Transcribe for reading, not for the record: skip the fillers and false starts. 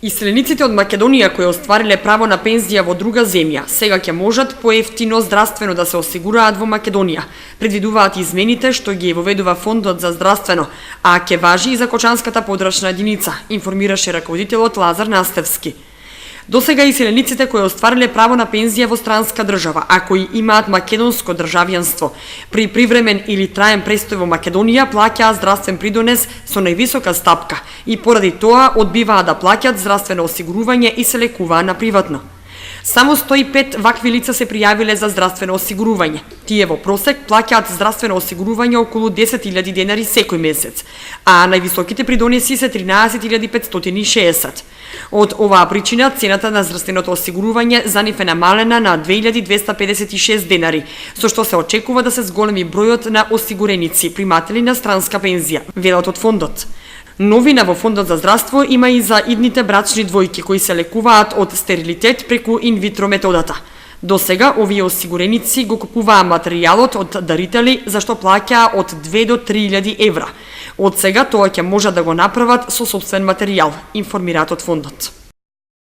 Иселениците од Македонија кои оствариле право на пензија во друга земја, сега ќе можат поевтино здравствено да се осигураат во Македонија. Предвидуваат измените што ги воведува Фондот за здравствено, а ќе важи и за кочанската подрачна единица, информираше раководителот Лазар Настевски. Досега иселениците кои оствариле право на пензија во странска држава, а кои имаат македонско државјанство, при привремен или траен престој во Македонија плаќаат здравствен придонес со највисока стапка и поради тоа одбиваат да плаќаат здравствено осигурување и се лекуваат на приватно. Само 105 вакви лица се пријавиле за здравствено осигурување. Тие во просек плаќаат здравствено осигурување околу 10.000 денари секој месец, а највисоките придонеси се 13.560. Од оваа причина цената на здравственото осигурување за нив е намалена на 2.256 денари, со што се очекува да се зголеми бројот на осигуреници приматели на странска пензија, велат од фондот. Новина во Фондот за здравство има и за идните брачни двојки кои се лекуваат од стерилитет преку инвитро методата. До сега овие осигуреници го купуваа материјалот од дарители за што плаќаа од 2 до 3.000 евра. Од сега тоа ќе можат да го направат со сопствен материјал, информираат од фондот.